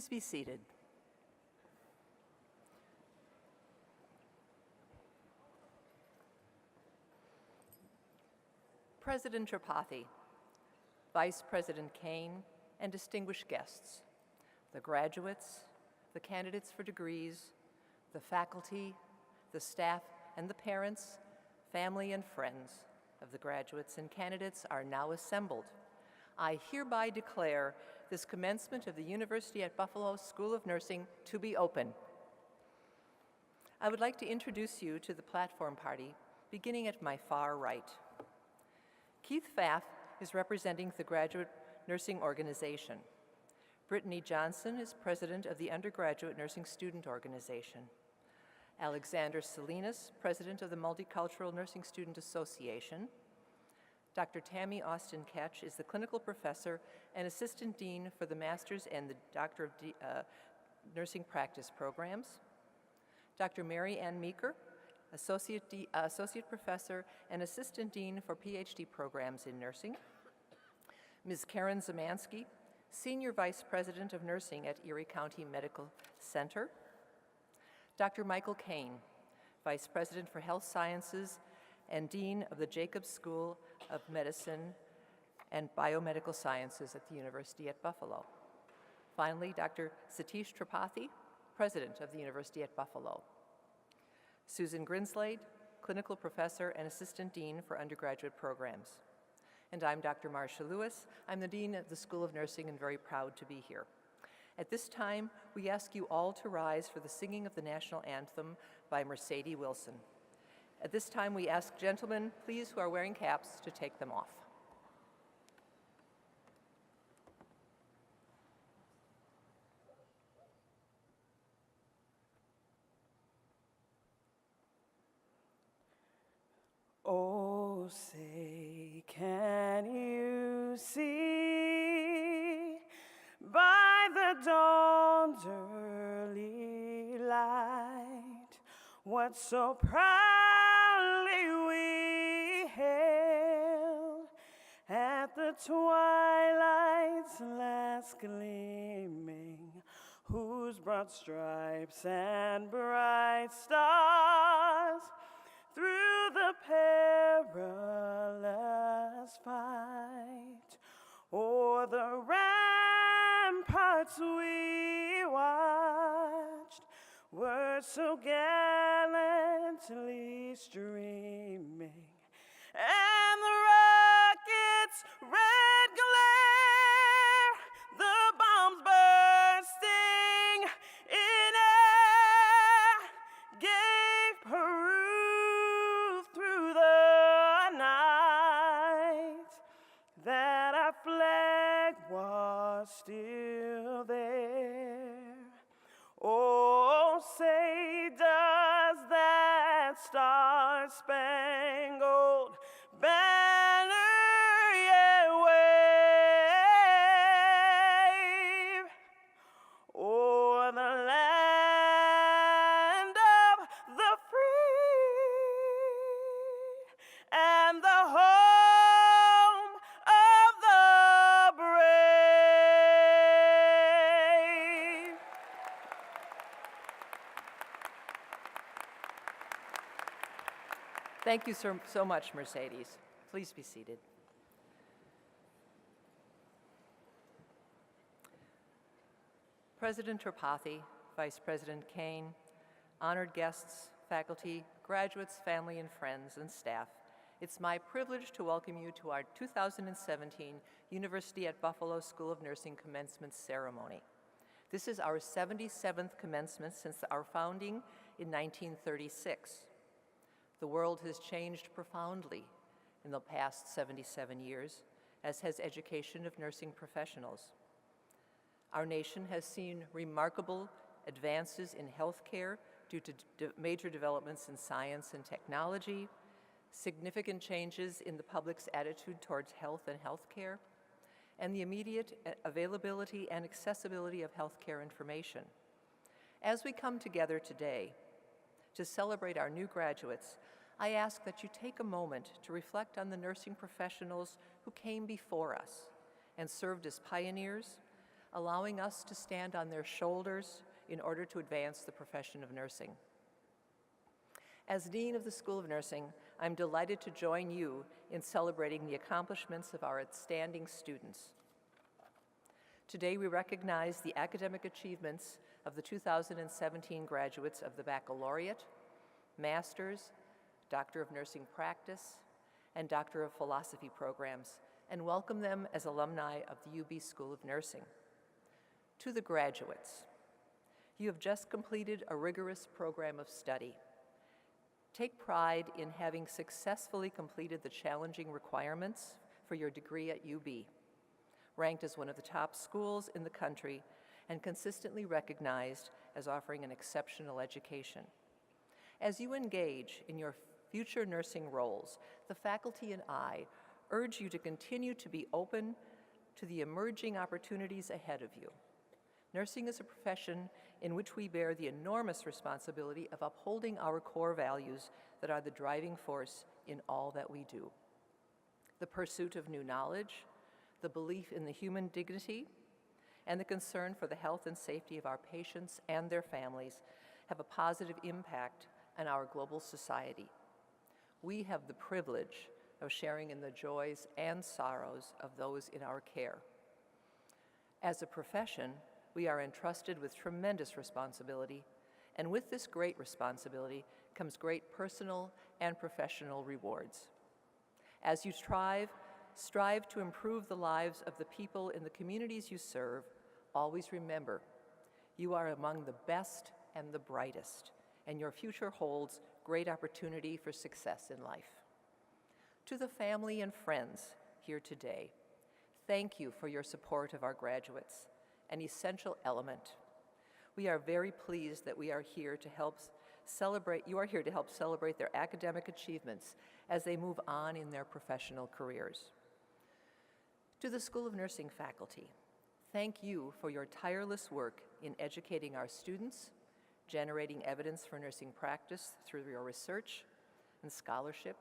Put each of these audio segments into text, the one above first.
Please be seated. President Tripathi, Vice President Kane, and distinguished guests, the graduates, the candidates for degrees, the faculty, the staff, and the parents, family, and friends of the graduates and candidates are now assembled. I hereby declare this commencement of the University at Buffalo School of Nursing to be open. I would like to introduce you to the platform party, beginning at my far right. Keith Pfaff is representing the Graduate Nursing Organization. Brittany Johnson is president of the Undergraduate Nursing Student Organization. Alexander Salinas, president of the Multicultural Nursing Student Association. Dr. Tammy Austin Ketch is the clinical professor and assistant dean for the master's and the doctor of nursing practice programs. Dr. Mary Ann Meeker, associate professor and assistant dean for PhD programs in nursing. Ms. Karen Zamansky, senior vice president of nursing at Erie County Medical Center. Dr. Michael Kane, vice president for health sciences and dean of the Jacobs School of Medicine and Biomedical Sciences at the University at Buffalo. Finally, Dr. Satish Tripathi, president of the University at Buffalo. Susan Grinslade, clinical professor and assistant dean for undergraduate programs. And I'm Dr. Marcia Lewis. I'm the dean of the School of Nursing and very proud to be here. At this time, we ask you all to rise for the singing of the national anthem by Mercedes Wilson. At this time, we ask gentlemen, please, who are wearing caps, to take them off. Oh, say, can you see by the dawn's early light what so proudly we hailed at the twilight's last gleaming, whose broad stripes and bright stars through the perilous fight o'er the ramparts we watched were so gallantly streaming, and the rocket's red glare, the bombs bursting in air, gave proof through the night that our flag was still there. Oh, say, does that star-spangled banner yet wave o'er the land of the free and the home of the brave? Thank you so much, Mercedes. Please be seated. President Tripathi, Vice President Kane, honored guests, faculty, graduates, family and friends, and staff, it's my privilege to welcome you to our 2017 University at Buffalo School of Nursing commencement ceremony. This is our 77th commencement since our founding in 1936. The world has changed profoundly in the past 77 years, as has education of nursing professionals. Our nation has seen remarkable advances in healthcare due to major developments in science and technology, significant changes in the public's attitude towards health and healthcare, and the immediate availability and accessibility of healthcare information. As we come together today to celebrate our new graduates, I ask that you take a moment to reflect on the nursing professionals who came before us and served as pioneers, allowing us to stand on their shoulders in order to advance the profession of nursing. As Dean of the School of Nursing, I'm delighted to join you in celebrating the accomplishments of our outstanding students. Today, we recognize the academic achievements of the 2017 graduates of the Baccalaureate, Master's, Doctor of Nursing Practice, and Doctor of Philosophy programs, and welcome them as alumni of the UB School of Nursing. To the graduates, you have just completed a rigorous program of study. Take pride in having successfully completed the challenging requirements for your degree at UB, ranked as one of the top schools in the country and consistently recognized as offering an exceptional education. As you engage in your future nursing roles, the faculty and I urge you to continue to be open to the emerging opportunities ahead of you. Nursing is a profession in which we bear the enormous responsibility of upholding our core values that are the driving force in all that we do. The pursuit of new knowledge, the belief in the human dignity, and the concern for the health and safety of our patients and their families have a positive impact on our global society. We have the privilege of sharing in the joys and sorrows of those in our care. As a profession, we are entrusted with tremendous responsibility, and with this great responsibility comes great personal and professional rewards. As you strive to improve the lives of the people in the communities you serve, always remember, you are among the best and the brightest, and your future holds great opportunity for success in life. To the family and friends here today, thank you for your support of our graduates, an essential element. We are very pleased that you are here to help celebrate their academic achievements as they move on in their professional careers. To the School of Nursing faculty, thank you for your tireless work in educating our students, generating evidence for nursing practice through your research and scholarship,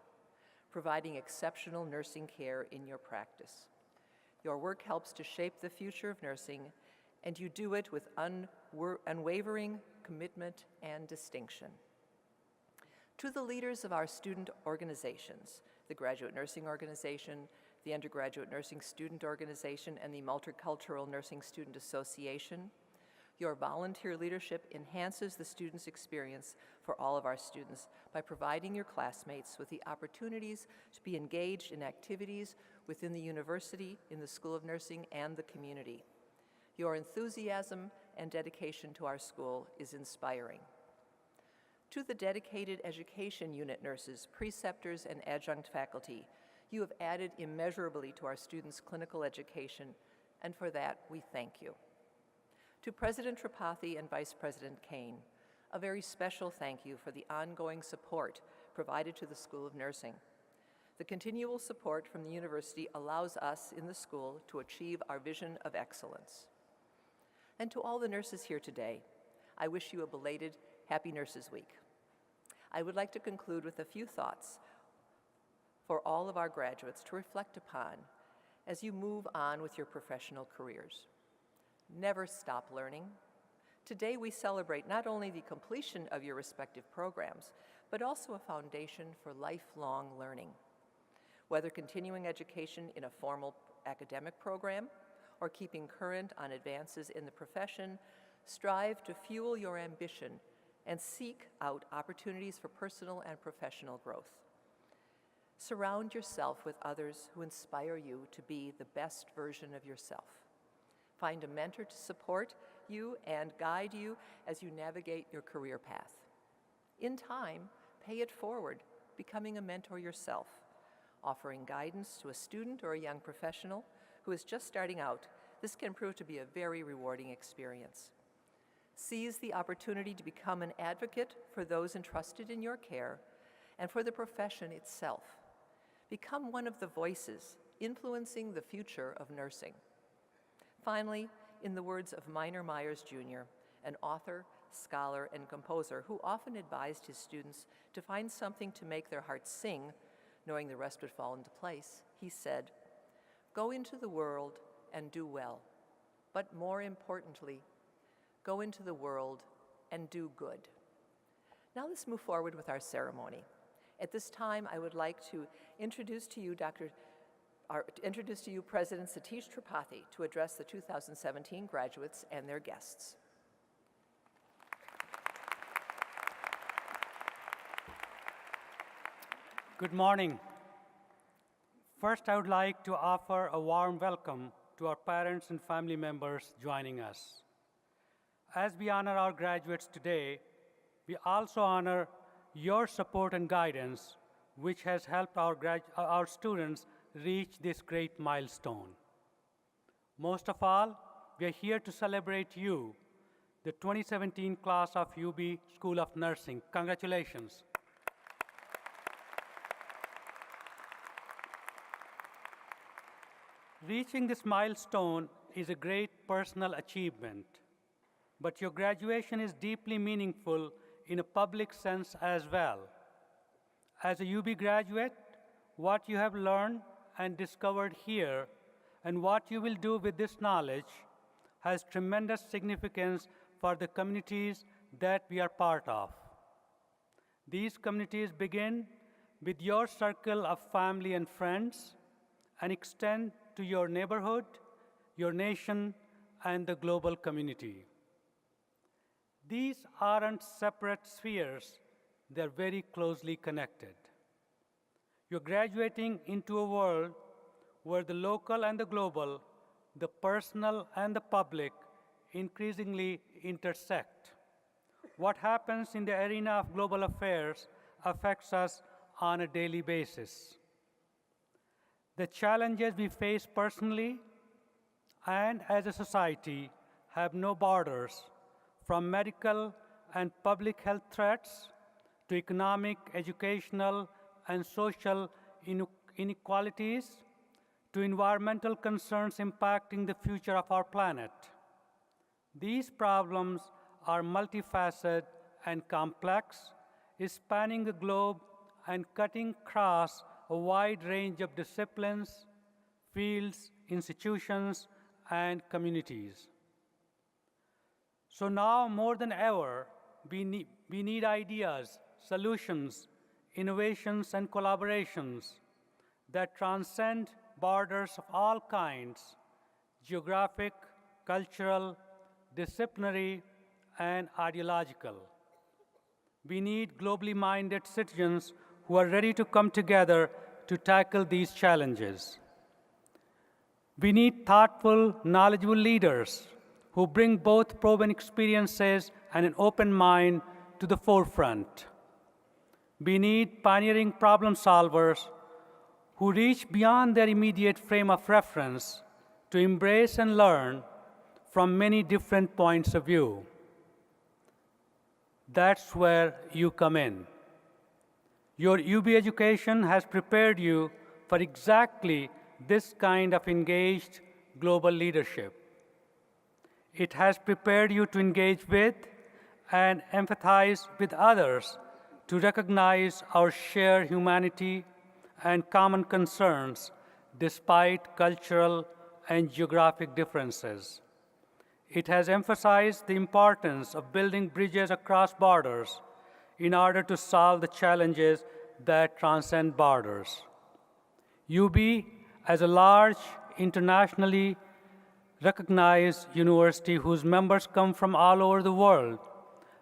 providing exceptional nursing care in your practice. Your work helps to shape the future of nursing, and you do it with unwavering commitment and distinction. To the leaders of our student organizations, the Graduate Nursing Organization, the Undergraduate Nursing Student Organization, and the Multicultural Nursing Student Association, your volunteer leadership enhances the student's experience for all of our students by providing your classmates with the opportunities to be engaged in activities within the university, in the School of Nursing, and the community. Your enthusiasm and dedication to our school is inspiring. To the dedicated education unit nurses, preceptors, and adjunct faculty, you have added immeasurably to our students' clinical education, and for that, we thank you. To President Tripathi and Vice President Kane, a very special thank you for the ongoing support provided to the School of Nursing. The continual support from the university allows us in the school to achieve our vision of excellence. And to all the nurses here today, I wish you a belated Happy Nurses Week. I would like to conclude with a few thoughts for all of our graduates to reflect upon as you move on with your professional careers. Never stop learning. Today we celebrate not only the completion of your respective programs, but also a foundation for lifelong learning. Whether continuing education in a formal academic program or keeping current on advances in the profession, strive to fuel your ambition and seek out opportunities for personal and professional growth. Surround yourself with others who inspire you to be the best version of yourself. Find a mentor to support you and guide you as you navigate your career path. In time, pay it forward, becoming a mentor yourself, offering guidance to a student or a young professional who is just starting out. This can prove to be a very rewarding experience. Seize the opportunity to become an advocate for those entrusted in your care and for the profession itself. Become one of the voices influencing the future of nursing. Finally, in the words of Minor Myers Jr., an author, scholar, and composer who often advised his students to find something to make their hearts sing, knowing the rest would fall into place, he said, "Go into the world and do well. but more importantly, go into the world and do good. Now let's move forward with our ceremony. At this time, I would like to introduce to you President Satish Tripathi to address the 2017 graduates and their guests. Good morning. First, I would like to offer a warm welcome to our parents and family members joining us. As we honor our graduates today, we also honor your support and guidance, which has helped our students reach this great milestone. Most of all, we are here to celebrate you, the 2017 class of UB School of Nursing. Congratulations. Reaching this milestone is a great personal achievement, but your graduation is deeply meaningful in a public sense as well. As a UB graduate, what you have learned and discovered here and what you will do with this knowledge has tremendous significance for the communities that we are part of. These communities begin with your circle of family and friends and extend to your neighborhood, your nation, and the global community. These aren't separate spheres, they're very closely connected. You're graduating into a world where the local and the global, the personal and the public increasingly intersect. What happens in the arena of global affairs affects us on a daily basis. The challenges we face personally and as a society have no borders, from medical and public health threats to economic, educational, and social inequalities to environmental concerns impacting the future of our planet. These problems are multifaceted and complex, spanning the globe and cutting across a wide range of disciplines, fields, institutions, and communities. So now more than ever, we need ideas, solutions, innovations, and collaborations that transcend borders of all kinds: geographic, cultural, disciplinary, and ideological. We need globally minded citizens who are ready to come together to tackle these challenges. We need thoughtful, knowledgeable leaders who bring both proven experiences and an open mind to the forefront. We need pioneering problem solvers who reach beyond their immediate frame of reference to embrace and learn from many different points of view. That's where you come in. Your UB education has prepared you for exactly this kind of engaged global leadership. It has prepared you to engage with and empathize with others, to recognize our shared humanity and common concerns despite cultural and geographic differences. It has emphasized the importance of building bridges across borders in order to solve the challenges that transcend borders. UB, as a large, internationally recognized university whose members come from all over the world,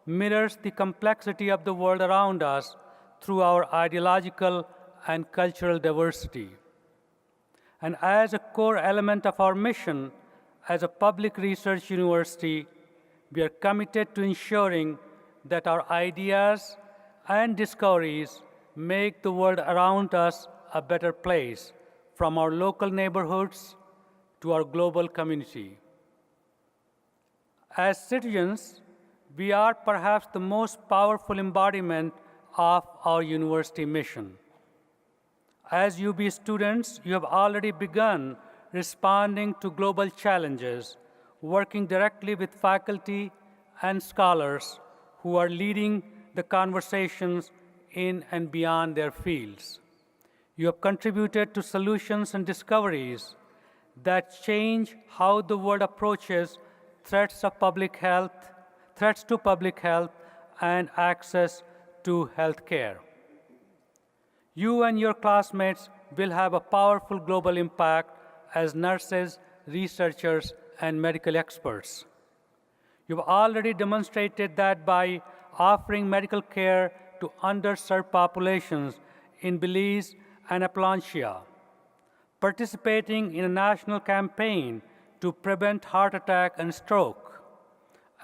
mirrors the complexity of the world around us through our ideological and cultural diversity. And as a core element of our mission as a public research university, we are committed to ensuring that our ideas and discoveries make the world around us a better place, from our local neighborhoods to our global community. As citizens, we are perhaps the most powerful embodiment of our university mission. As UB students, you have already begun responding to global challenges, working directly with faculty and scholars who are leading the conversations in and beyond their fields. You have contributed to solutions and discoveries that change how the world approaches threats to public health and access to health care. You and your classmates will have a powerful global impact as nurses, researchers, and medical experts. You've already demonstrated that by offering medical care to underserved populations in Belize and Appalachia, participating in a national campaign to prevent heart attack and stroke,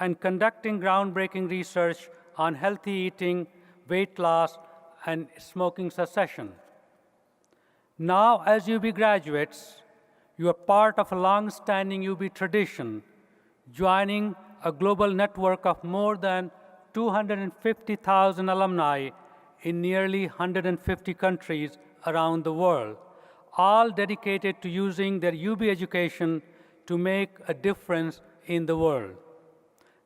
and conducting groundbreaking research on healthy eating, weight loss, and smoking cessation. Now, as UB graduates, you are part of a long-standing UB tradition, joining a global network of more than 250,000 alumni in nearly 150 countries around the world, all dedicated to using their UB education to make a difference in the world.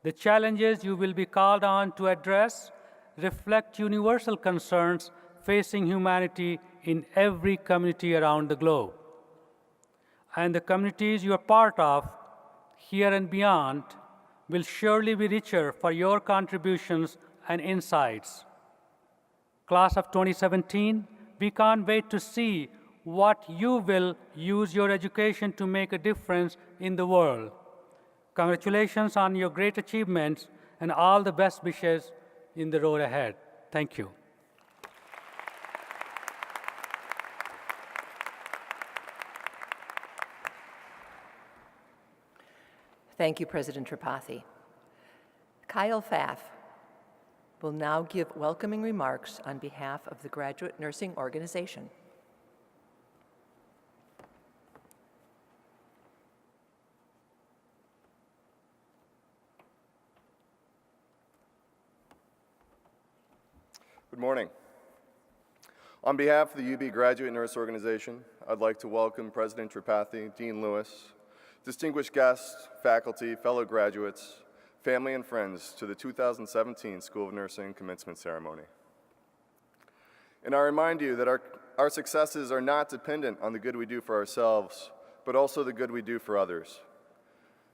The challenges you will be called on to address reflect universal concerns facing humanity in every community around the globe. And the communities you are part of, here and beyond, will surely be richer for your contributions and insights. Class of 2017, we can't wait to see what you will use your education to make a difference in the world. Congratulations on your great achievements and all the best wishes in the road ahead. Thank you. Thank you, President Tripathi. Kyle Pfaff will now give welcoming remarks on behalf of the Graduate Nursing Organization. Good morning. On behalf of the UB Graduate Nurse Organization, I'd like to welcome President Tripathi, Dean Lewis, distinguished guests, faculty, fellow graduates, family, and friends to the 2017 School of Nursing Commencement Ceremony. And I remind you that our successes are not dependent on the good we do for ourselves, but also the good we do for others.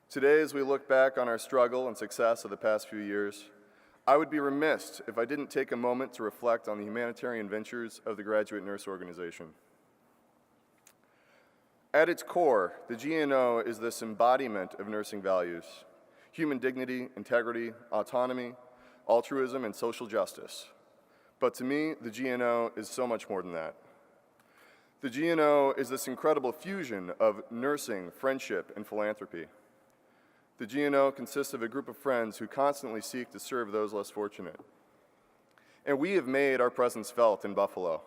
Today, as we look back on our struggle and success of the past few years, I would be remiss if I didn't take a moment to reflect on the humanitarian ventures of the Graduate Nurse Organization. At its core, the GNO is this embodiment of nursing values: human dignity, integrity, autonomy, altruism, and social justice. But to me, the GNO is so much more than that. The GNO is this incredible fusion of nursing, friendship, and philanthropy. The GNO consists of a group of friends who constantly seek to serve those less fortunate. And we have made our presence felt in Buffalo.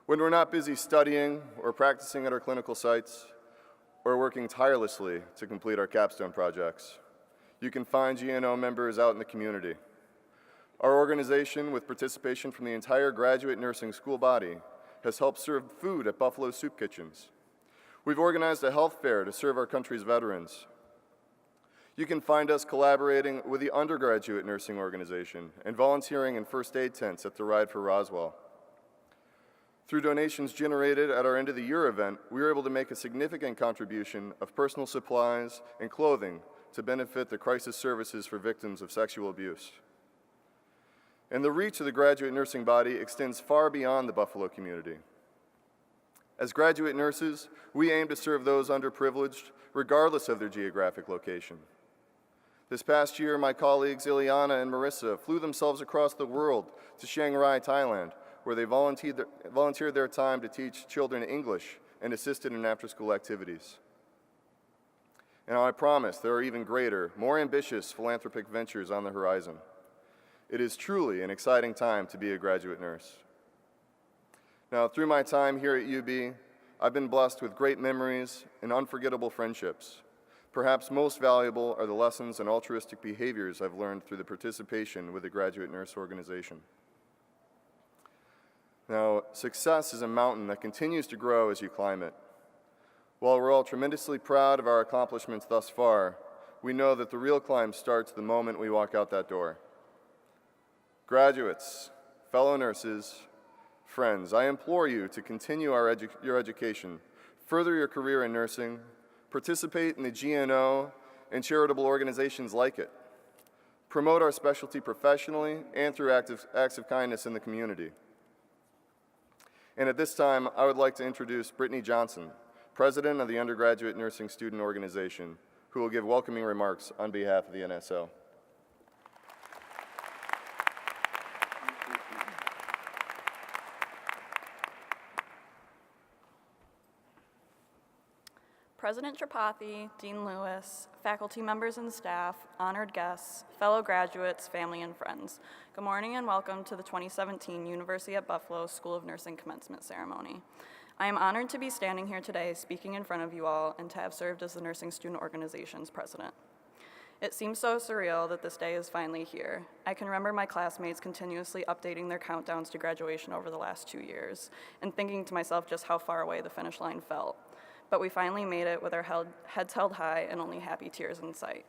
When we're not busy studying or practicing at our clinical sites or working tirelessly to complete our capstone projects, you can find GNO members out in the community. Our organization, with participation from the entire graduate nursing school body, has helped serve food at Buffalo soup kitchens. We've organized a health fair to serve our country's veterans. You can find us collaborating with the undergraduate nursing organization and volunteering in first aid tents at the Ride for Roswell. Through donations generated at our end of the year event, we were able to make a significant contribution of personal supplies and clothing to benefit the crisis services for victims of sexual abuse. And the reach of the graduate nursing body extends far beyond the Buffalo community. As graduate nurses, we aim to serve those underprivileged regardless of their geographic location. This past year, my colleagues Ileana and Marissa flew themselves across the world to Chiang Rai, Thailand, where they volunteered their time to teach children English and assisted in after-school activities. And I promise there are even greater, more ambitious philanthropic ventures on the horizon. It is truly an exciting time to be a graduate nurse. Now, through my time here at UB, I've been blessed with great memories and unforgettable friendships. Perhaps most valuable are the lessons and altruistic behaviors I've learned through the participation with the Graduate Nurse Organization. Now, success is a mountain that continues to grow as you climb it. While we're all tremendously proud of our accomplishments thus far, we know that the real climb starts the moment we walk out that door. Graduates, fellow nurses, friends, I implore you to continue your education, Further your career in nursing, participate in the GNO and charitable organizations like it. Promote our specialty professionally and through acts of kindness in the community. And at this time, I would like to introduce Brittany Johnson, President of the Undergraduate Nursing Student Organization, who will give welcoming remarks on behalf of the NSO. President Tripathi, Dean Lewis, faculty members and staff, honored guests, fellow graduates, family, and friends. Good morning and welcome to the 2017 University at Buffalo School of Nursing Commencement Ceremony. I am honored to be standing here today speaking in front of you all and to have served as the Nursing Student Organization's president. It seems so surreal that this day is finally here. I can remember my classmates continuously updating their countdowns to graduation over the last 2 years and thinking to myself just how far away the finish line felt. But we finally made it with our heads held high and only happy tears in sight.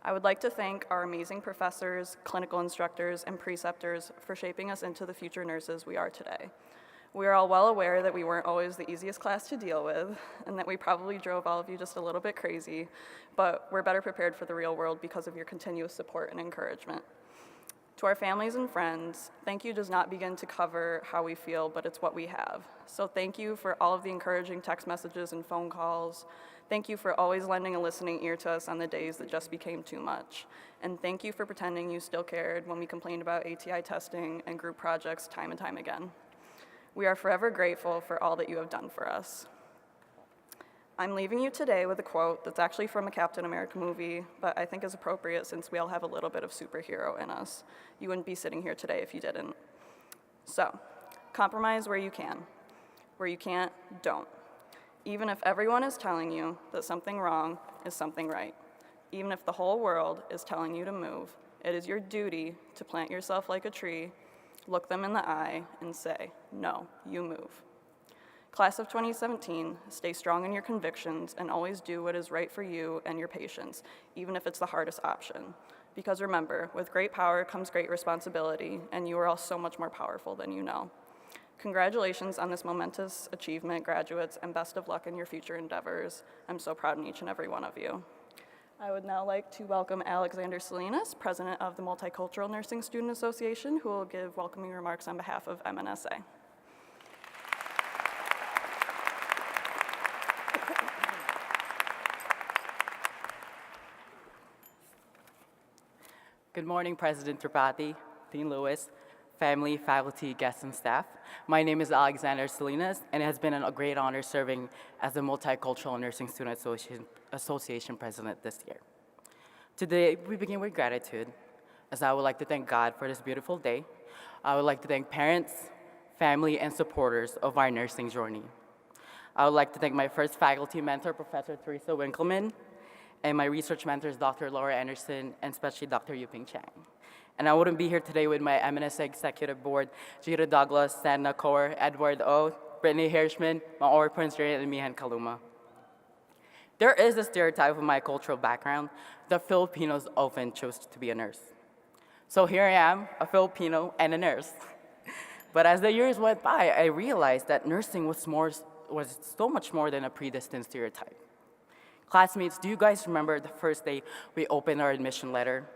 I would like to thank our amazing professors, clinical instructors, and preceptors for shaping us into the future nurses we are today. We are all well aware that we weren't always the easiest class to deal with, and that we probably drove all of you just a little bit crazy, but we're better prepared for the real world because of your continuous support and encouragement. To our families and friends, thank you does not begin to cover how we feel, but it's what we have. So thank you for all of the encouraging text messages and phone calls. Thank you for always lending a listening ear to us on the days that just became too much. And thank you for pretending you still cared when we complained about ATI testing and group projects time and time again. We are forever grateful for all that you have done for us. I'm leaving you today with a quote that's actually from a Captain America movie, but I think is appropriate since we all have a little bit of superhero in us. You wouldn't be sitting here today if you didn't. So, compromise where you can. Where you can't, don't. Even if everyone is telling you that something wrong is something right. Even if the whole world is telling you to move, it is your duty to plant yourself like a tree, look them in the eye, and say, no, you move. Class of 2017, stay strong in your convictions and always do what is right for you and your patients, even if it's the hardest option. Because remember, with great power comes great responsibility, and you are all so much more powerful than you know. Congratulations on this momentous achievement, graduates, and best of luck in your future endeavors. I'm so proud in each and every one of you. I would now like to welcome Alexander Salinas, President of the Multicultural Nursing Student Association, who will give welcoming remarks on behalf of MNSA. Good morning, President Tripathi, Dean Lewis, family, faculty, guests, and staff. My name is Alexander Salinas, and it has been a great honor serving as the Multicultural Nursing Student Association President this year. Today, we begin with gratitude, as I would like to thank God for this beautiful day. I would like to thank parents, family, and supporters of our nursing journey. I would like to thank my first faculty mentor, Professor Teresa Winkleman, and my research mentors, Dr. Laura Anderson, and especially Dr. Yuping Chang. And I wouldn't be here today with my MNSA Executive Board, Jita Douglas, Sanna Kaur, Edward O, Brittany Hirschman, Maori Prince Jerry, and Mihan Kaluma. There is a stereotype of my cultural background that Filipinos often choose to be a nurse. So here I am, a Filipino and a nurse. But as the years went by, I realized that nursing was so much more than a predestined stereotype. Classmates, do you guys remember the first day we opened our admission letter?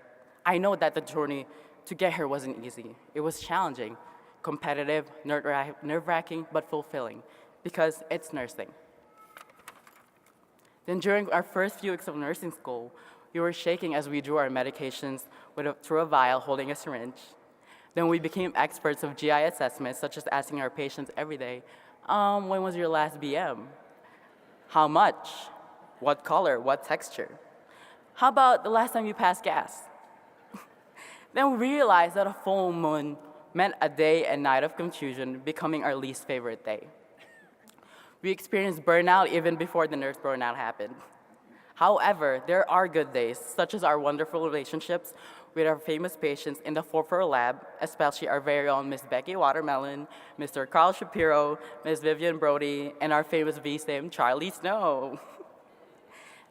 I know that the journey to get here wasn't easy. It was challenging, competitive, nerve-wracking, but fulfilling, because it's nursing. Then during our first few weeks of nursing school, we were shaking as we drew our medications through a vial holding a syringe. Then we became experts of GI assessments, such as asking our patients every day, when was your last BM? How much? What color? What texture? How about the last time you passed gas? Then we realized that a full moon meant a day and night of confusion, becoming our least favorite day. We experienced burnout even before the nurse burnout happened. However, there are good days, such as our wonderful relationships with our famous patients in the 4-4 lab, especially our very own Miss Becky Watermelon, Mr. Carl Shapiro, Miss Vivian Brody, and our famous VSIM, Charlie Snow.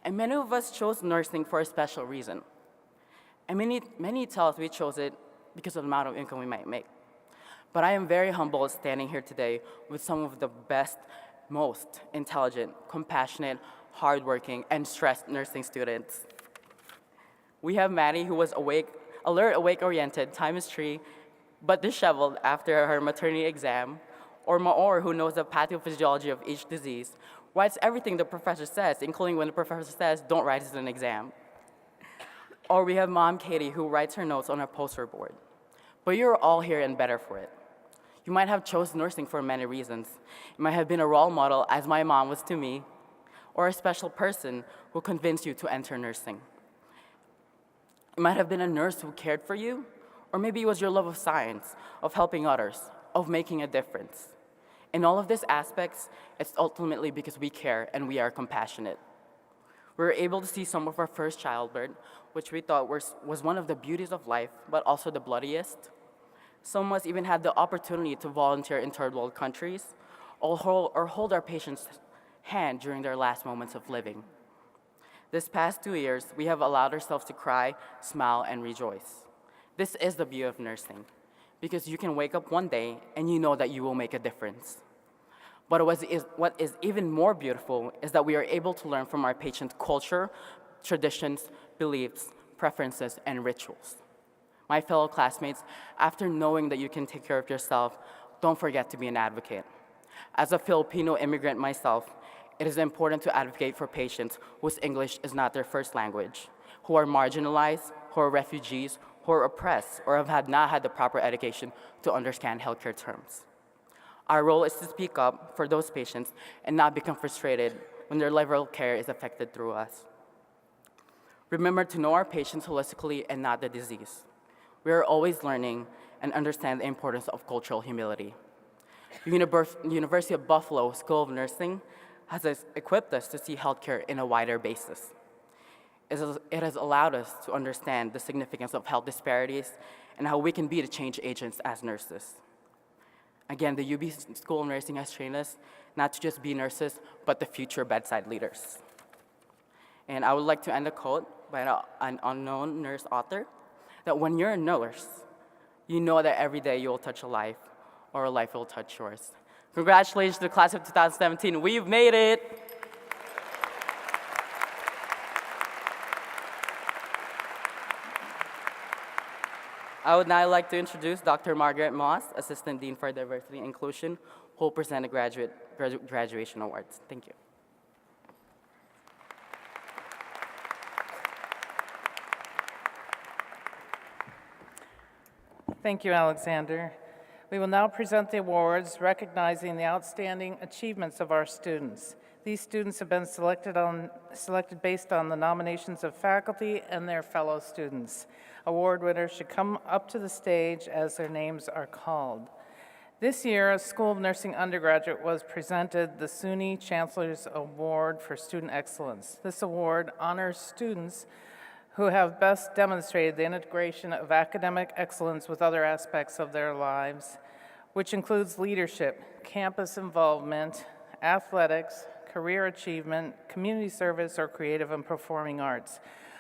And many of us chose nursing for a special reason. And many tell us we chose it because of the amount of income we might make. But I am very humbled standing here today with some of the best most intelligent, compassionate, hardworking, and stressed nursing students. We have Maddie, who was alert, awake-oriented, time-is-tree, but disheveled after her maternity exam, or Maor, who knows the pathophysiology of each disease, writes everything the professor says, including when the professor says, don't write it in an exam. Or we have Mom Katie, who writes her notes on her poster board. But you're all here and better for it. You might have chosen nursing for many reasons. You might have been a role model, as my mom was to me, or a special person who convinced you to enter nursing. You might have been a nurse who cared for you, or maybe it was your love of science, of helping others, of making a difference. In all of these aspects, it's ultimately because we care and we are compassionate. We were able to see some of our first childbirth, which we thought was one of the beauties of life, but also the bloodiest. Some of us even had the opportunity to volunteer in third world countries, or hold our patients' hand during their last moments of living. This past 2 years, we have allowed ourselves to cry, smile, and rejoice. This is the beauty of nursing, because you can wake up one day and you know that you will make a difference. But what is even more beautiful is that we are able to learn from our patients' culture, traditions, beliefs, preferences, and rituals. My fellow classmates, after knowing that you can take care of yourself, don't forget to be an advocate. As a Filipino immigrant myself, it is important to advocate for patients whose English is not their first language, who are marginalized, who are refugees, who are oppressed, or have not had the proper education to understand healthcare terms. Our role is to speak up for those patients and not become frustrated when their level of care is affected through us. Remember to know our patients holistically and not the disease. We are always learning and understand the importance of cultural humility. The University of Buffalo School of Nursing has equipped us to see healthcare in a wider basis. It has allowed us to understand the significance of health disparities and how we can be the change agents as nurses. Again, the UB School of Nursing has trained us not to just be nurses, but the future bedside leaders. And I would like to end a quote by an unknown nurse author, that when you're a nurse, you know that every day you will touch a life, or a life will touch yours. Congratulations to the class of 2017, we've made it! I would now like to introduce Dr. Margaret Moss, Assistant Dean for Diversity and Inclusion, who will present the graduation awards. Thank you. Thank you, Alexander. We will now present the awards recognizing the outstanding achievements of our students. These students have been selected based on the nominations of faculty and their fellow students. Award winners should come up to the stage as their names are called. This year, a School of Nursing undergraduate was presented the SUNY Chancellor's Award for Student Excellence. This award honors students who have best demonstrated the integration of academic excellence with other aspects of their lives, which includes leadership, campus involvement, athletics, career achievement, community service, or creative and performing arts.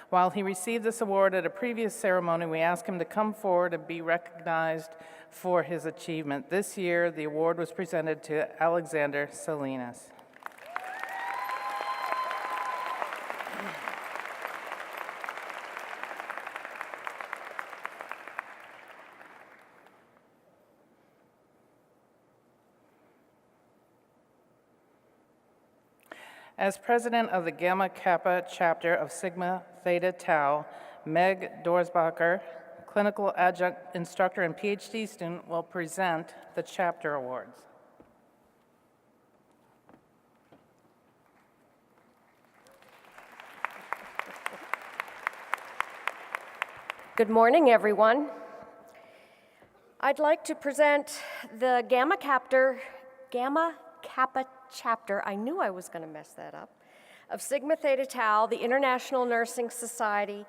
While he received this award at a previous ceremony, we asked him to come forward and be recognized for his achievement. This year, the award was presented to Alexander Salinas. As president of the Gamma Kappa chapter of Sigma Theta Tau, Meg Dorsbacher, clinical adjunct instructor and PhD student, will present the chapter awards. Good morning, everyone. I'd like to present the Gamma Kappa chapter, I knew I was going to mess that up, of Sigma Theta Tau, the International Nursing Society,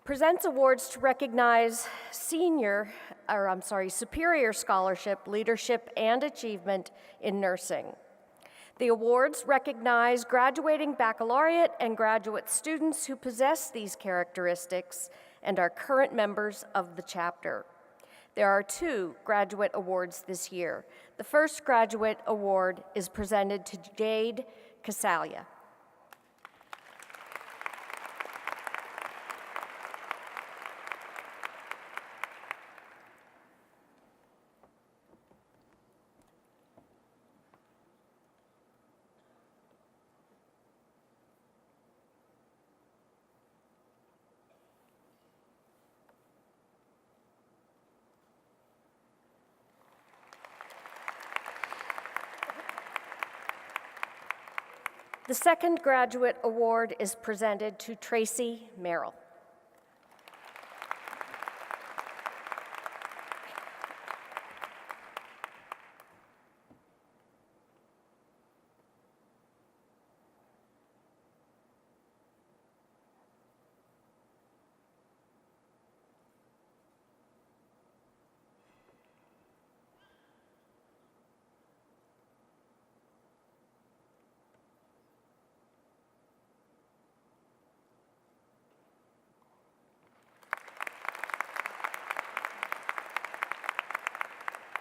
presents awards to recognize superior scholarship, leadership, and achievement in nursing. The awards recognize graduating baccalaureate and graduate students who possess these characteristics and are current members of the chapter. There are 2 graduate awards this year. The first graduate award is presented to Jade Casalia. The second graduate award is presented to Tracy Merrill.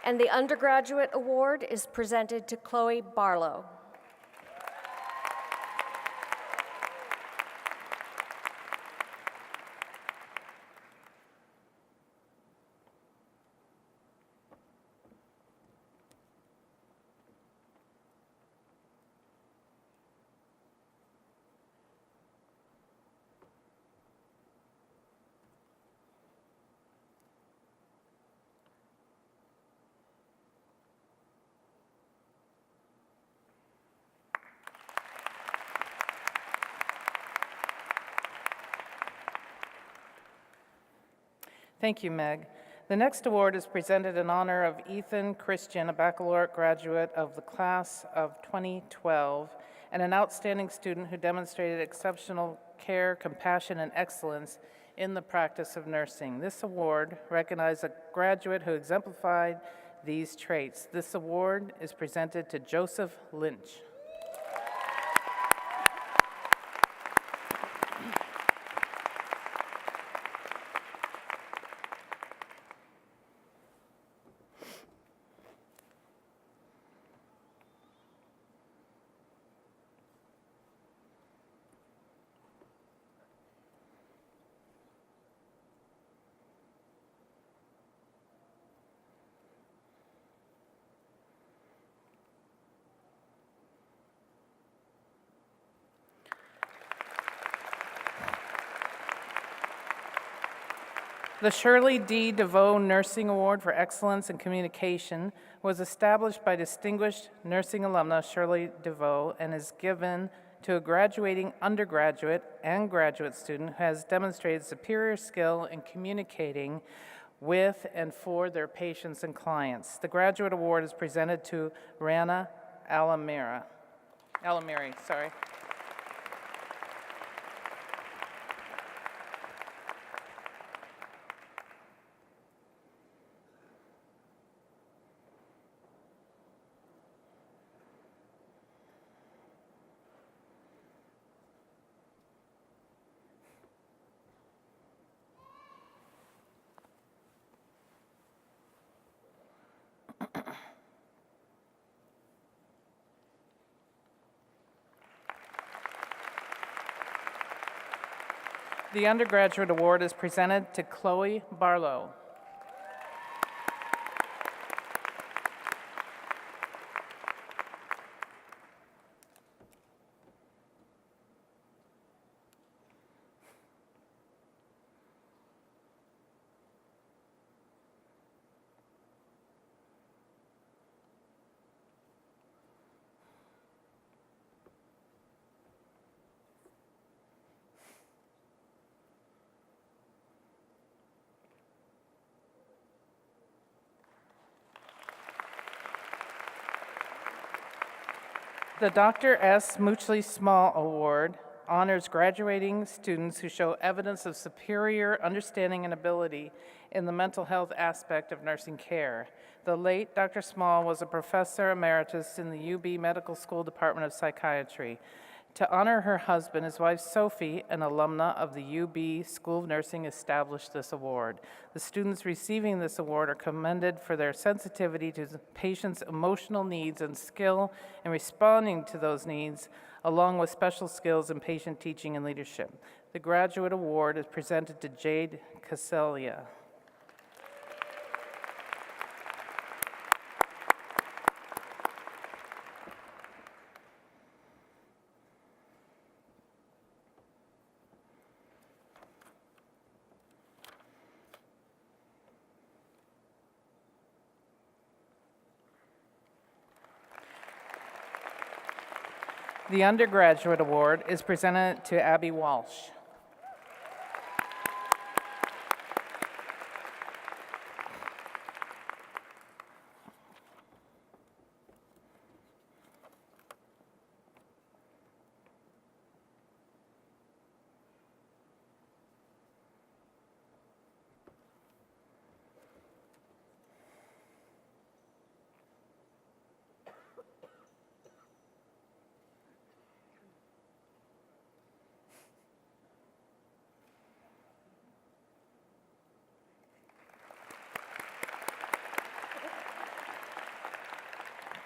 And the undergraduate award is presented to Chloe Barlow. Thank you, Meg. The next award is presented in honor of Ethan Christian, a baccalaureate graduate of the class of 2012, and an outstanding student who demonstrated exceptional care, compassion, and excellence in the practice of nursing. This award recognizes a graduate who exemplified these traits. This award is presented to Joseph Lynch. The Shirley D. DeVoe Nursing Award for Excellence in Communication was established by distinguished nursing alumna Shirley DeVoe and is given to a graduating undergraduate and graduate student who has demonstrated superior skill in communicating with and for their patients and clients. The graduate award is presented to Rana Alamiri. The undergraduate award is presented to Chloe Barlow. The Dr. S. Muchley Small Award honors graduating students who show evidence of superior understanding and ability in the mental health aspect of nursing care. The late Dr. Small was a professor emeritus in the UB Medical School Department of Psychiatry. To honor her husband, his wife Sophie, an alumna of the UB School of Nursing, established this award. The students receiving this award are commended for their sensitivity to the patient's emotional needs and skill in responding to those needs, along with special skills in patient teaching and leadership. The graduate award is presented to Jade Caselia. The undergraduate award is presented to Abby Walsh.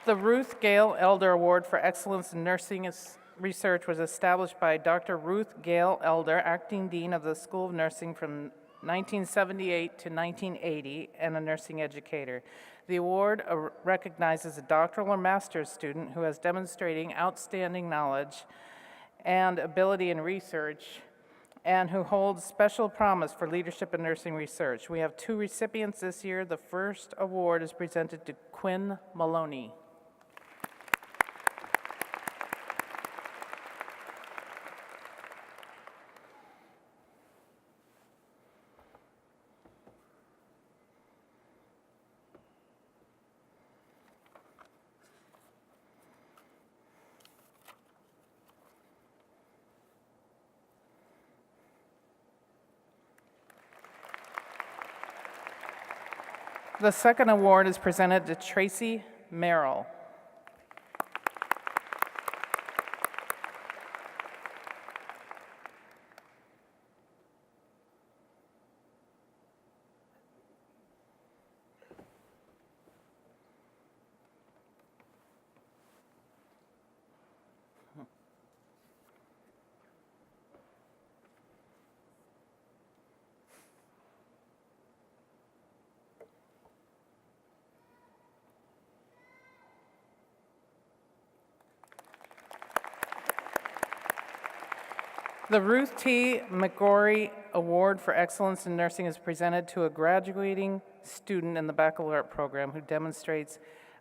The Ruth Gale Elder Award for Excellence in Nursing Research was established by Dr. Ruth Gale Elder, acting dean of the School of Nursing from 1978 to 1980, and a nursing educator. The award recognizes a doctoral or master's student who is demonstrating outstanding knowledge and ability in research and who holds special promise for leadership in nursing research. We have 2 recipients this year. The first award is presented to Quinn Maloney. The second award is presented to Tracy Merrill. The Ruth T. McGorry Award for Excellence in Nursing is presented to a graduating student in the baccalaureate program who demonstrates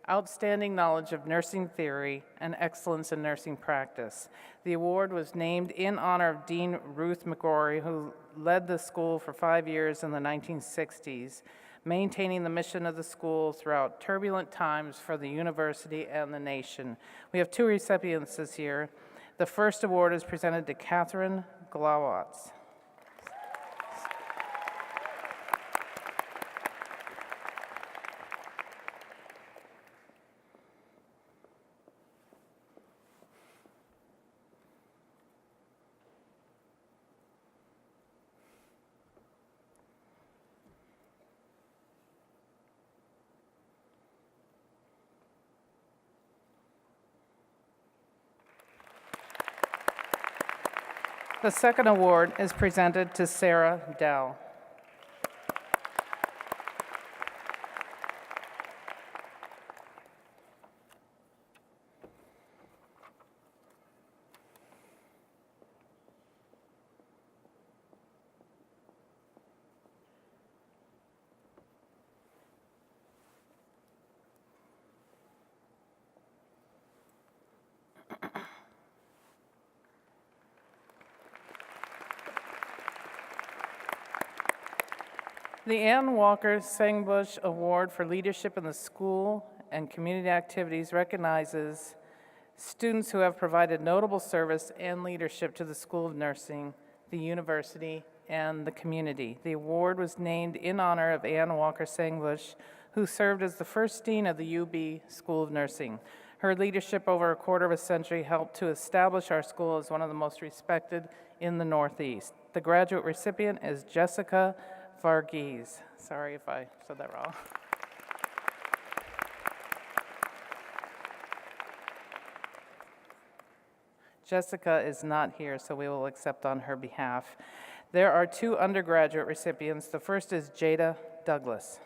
outstanding knowledge of nursing theory and excellence in nursing practice. The award was named in honor of Dean Ruth McGorry, who led the school for 5 years in the 1960s, maintaining the mission of the school throughout turbulent times for the university and the nation. We have 2 recipients this year. The first award is presented to Catherine Glowatz. The second award is presented to Sarah Dow. The Ann Walker Sengbush Award for Leadership in the School and Community Activities recognizes students who have provided notable service and leadership to the School of Nursing, the university, and the community. The award was named in honor of Ann Walker Sengbush, who served as the first dean of the UB School of Nursing. Her leadership over a quarter of a century helped to establish our school as one of the most respected in the Northeast. The graduate recipient is Jessica Varghese. Sorry if I said that wrong. Jessica is not here, so we will accept on her behalf. There are two undergraduate recipients. The first is Jada Douglas.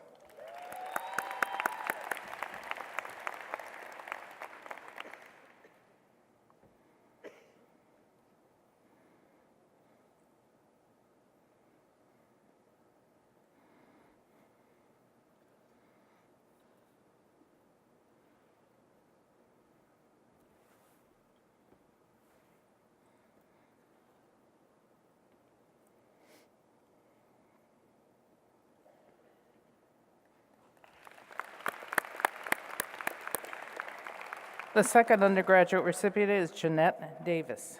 The second undergraduate recipient is Jeanette Davis.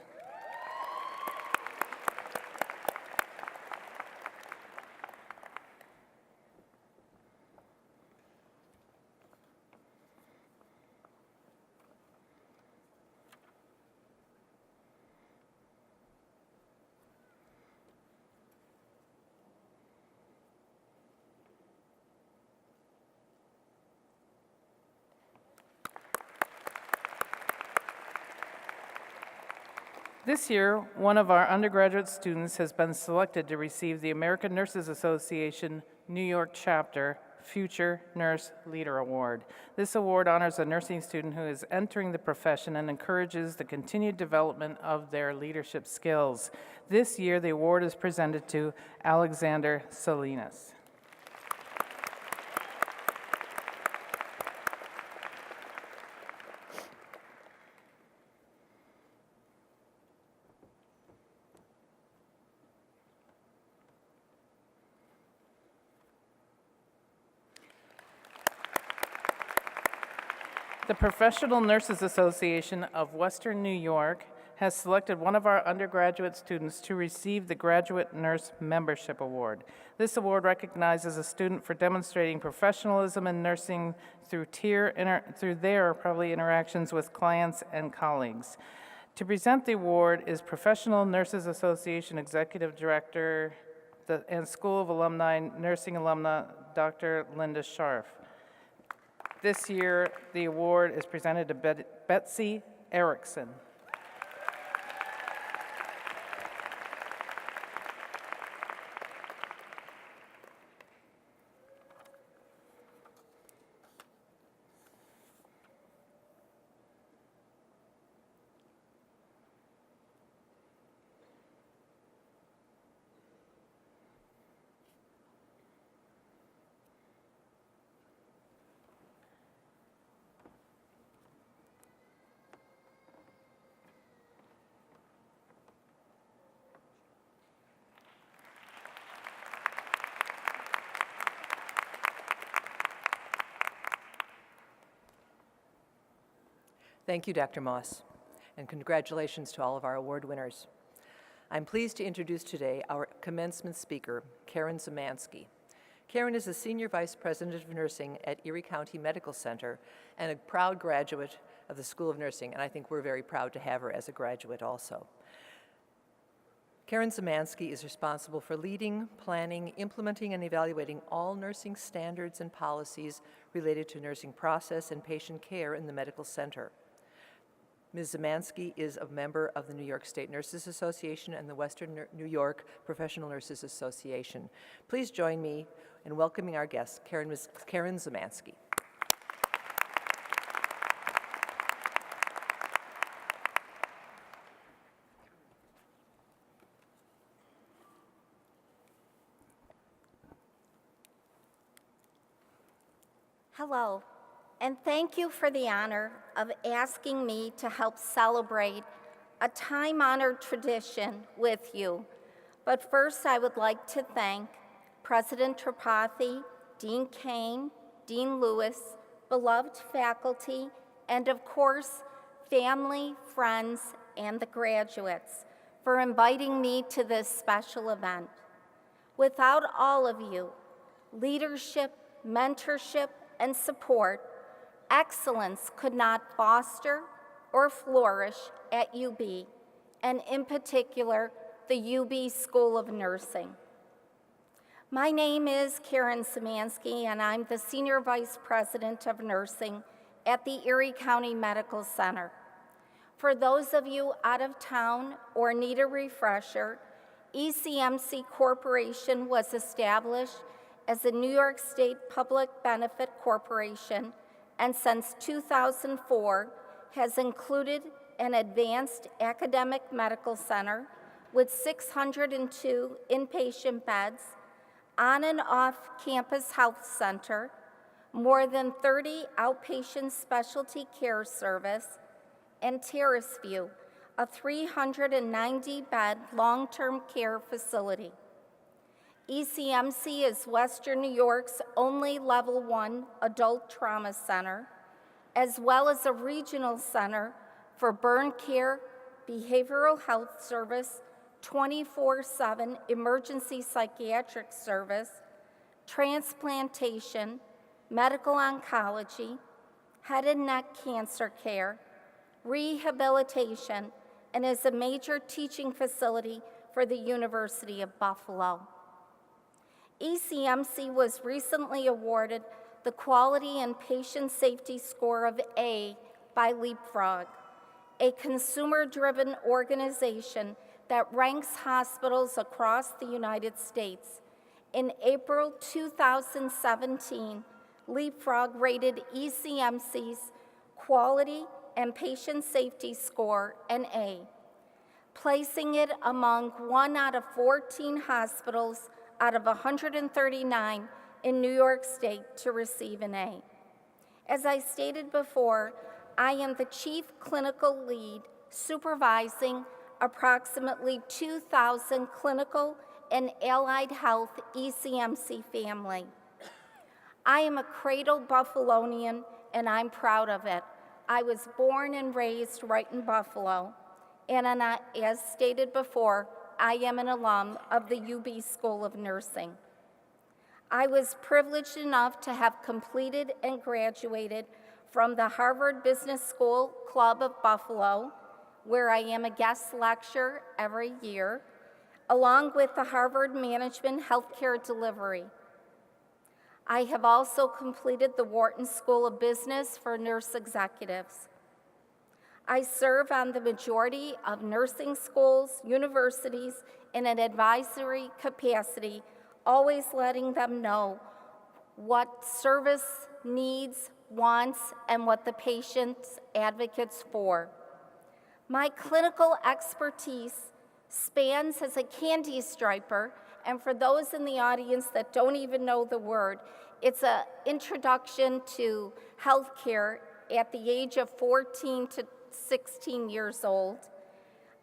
This year, one of our undergraduate students has been selected to receive the American Nurses Association New York Chapter Future Nurse Leader Award. This award honors a nursing student who is entering the profession and encourages the continued development of their leadership skills. This year, the award is presented to Alexander Salinas. The Professional Nurses Association of Western New York has selected one of our undergraduate students to receive the Graduate Nurse Membership Award. This award recognizes a student for demonstrating professionalism in nursing through their interactions with clients and colleagues. To present the award is Professional Nurses Association Executive Director and School of Alumni Nursing alumna, Dr. Linda Scharf. This year, the award is presented to Betsy Erickson. Thank you, Dr. Moss, and congratulations to all of our award winners. I'm pleased to introduce today our commencement speaker, Karen Zemansky. Karen is a Senior Vice President of Nursing at Erie County Medical Center and a proud graduate of the School of Nursing, and I think we're very proud to have her as a graduate also. Karen Zemansky is responsible for leading, planning, implementing, and evaluating all nursing standards and policies related to nursing process and patient care in the medical center. Ms. Zemansky is a member of the New York State Nurses Association and the Western New York Professional Nurses Association. Please join me in welcoming our guest, Karen Zemansky. Hello, and thank you for the honor of asking me to help celebrate a time-honored tradition with you. But first, I would like to thank President Tripathi, Dean Kane, Dean Lewis, beloved faculty, and of course, family, friends, and the graduates for inviting me to this special event. Without all of you, leadership, mentorship, and support, excellence could not foster or flourish at UB, and in particular, the UB School of Nursing. My name is Karen Szymanski, and I'm the Senior Vice President of Nursing at the Erie County Medical Center. For those of you out of town or need a refresher, ECMC Corporation was established as a New York State Public Benefit Corporation, and since 2004 has included an advanced academic medical center with 602 inpatient beds, on and off-campus health center, more than 30 outpatient specialty care service, and Terrace View, a 390-bed long-term care facility. ECMC is Western New York's only Level 1 adult trauma center, as well as a regional center for burn care, behavioral health service, 24/7 emergency psychiatric service, transplantation, medical oncology, head and neck cancer care, rehabilitation, and is a major teaching facility for the University of Buffalo. ECMC was recently awarded the Quality and Patient Safety Score of A by Leapfrog, a consumer-driven organization that ranks hospitals across the United States. In April 2017, Leapfrog rated ECMC's Quality and Patient Safety Score an A, placing it among 1 out of 14 hospitals out of 139 in New York State to receive an A. As I stated before, I am the chief clinical lead supervising approximately 2,000 clinical and allied health ECMC family. I am a cradle Buffalonian, and I'm proud of it. I was born and raised right in Buffalo, and as stated before, I am an alum of the UB School of Nursing. I was privileged enough to have completed and graduated from the Harvard Business School Club of Buffalo, where I am a guest lecturer every year, along with the Harvard Management Healthcare Delivery. I have also completed the Wharton School of Business for nurse executives. I serve on the majority of nursing schools, universities, in an advisory capacity, always letting them know what service needs, wants, and what the patient's advocates for. My clinical expertise spans as a candy striper, and for those in the audience that don't even know the word, it's an introduction to healthcare at the age of 14 to 16 years old.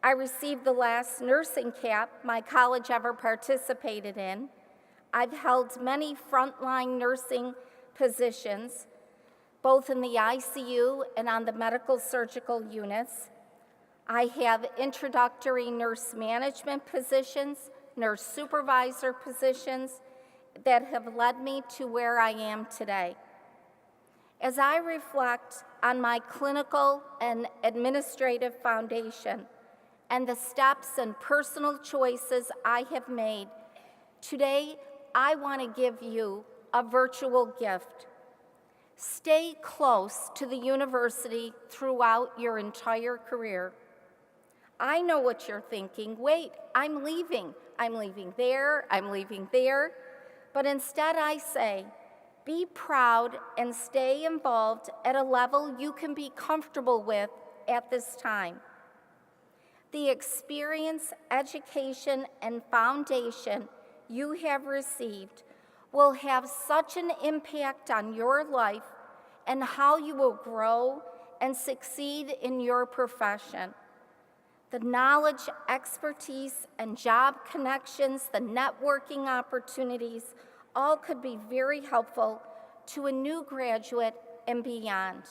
I received the last nursing cap my college ever participated in. I've held many frontline nursing positions, both in the ICU and on the medical surgical units. I have introductory nurse management positions, nurse supervisor positions that have led me to where I am today. As I reflect on my clinical and administrative foundation and the steps and personal choices I have made, today I want to give you a virtual gift. Stay close to the university throughout your entire career. I know what you're thinking. Wait, I'm leaving there, I'm leaving there. But instead I say, be proud and stay involved at a level you can be comfortable with at this time. The experience, education, and foundation you have received will have such an impact on your life and how you will grow and succeed in your profession. The knowledge, expertise, and job connections, the networking opportunities, all could be very helpful to a new graduate and beyond.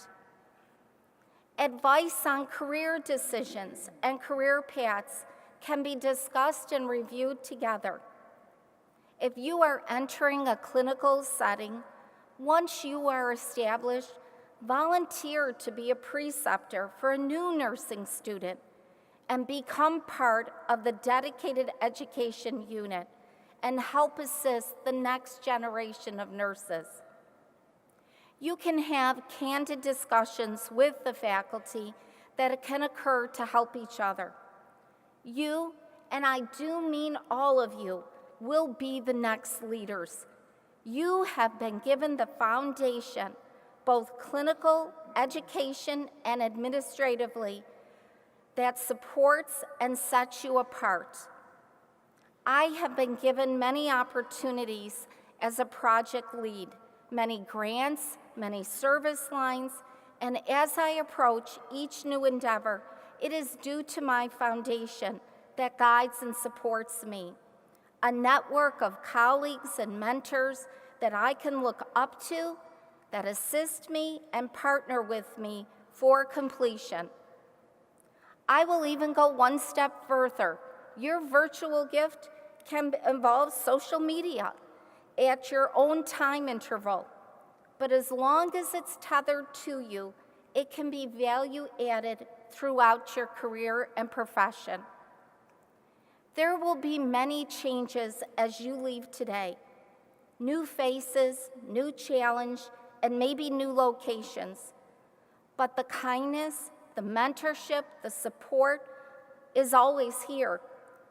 Advice on career decisions and career paths can be discussed and reviewed together. If you are entering a clinical setting, once you are established, Volunteer to be a preceptor for a new nursing student and become part of the dedicated education unit and help assist the next generation of nurses. You can have candid discussions with the faculty that can occur to help each other. You, and I do mean all of you, will be the next leaders. You have been given the foundation, both clinical, education, and administratively, that supports and sets you apart. I have been given many opportunities as a project lead, many grants, many service lines, and as I approach each new endeavor, it is due to my foundation that guides and supports me, a network of colleagues and mentors that I can look up to, that assist me and partner with me for completion. I will even go one step further. Your virtual gift can involve social media at your own time interval. But as long as it's tethered to you, it can be value added throughout your career and profession. There will be many changes as you leave today. New faces, new challenge, and maybe new locations. But the kindness, the mentorship, the support is always here.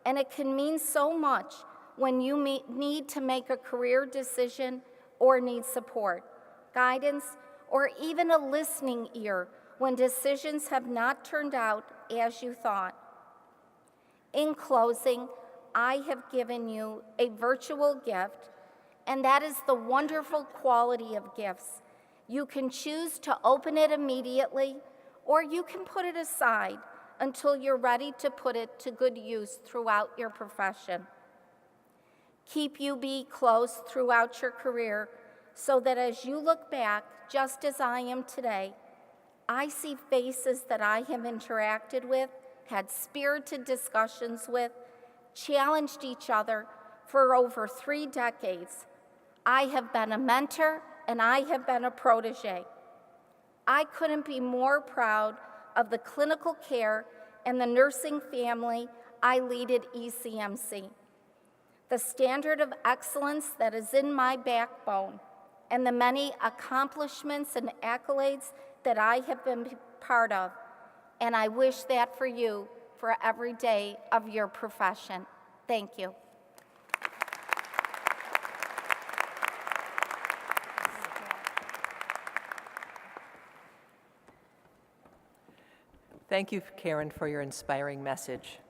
And it can mean so much when you need to make a career decision or need support, guidance, or even a listening ear when decisions have not turned out as you thought. In closing, I have given you a virtual gift, and that is the wonderful quality of gifts. You can choose to open it immediately, or you can put it aside until you're ready to put it to good use throughout your profession. Keep UB close throughout your career so that as you look back, just as I am today, I see faces that I have interacted with, had spirited discussions with, challenged each other for over 3 decades. I have been a mentor and I have been a protege. I couldn't be more proud of the clinical care and the nursing family I lead at ECMC. The standard of excellence that is in my backbone and the many accomplishments and accolades that I have been part of, and I wish that for you for every day of your profession. Thank you. Thank you, Karen, for your inspiring message.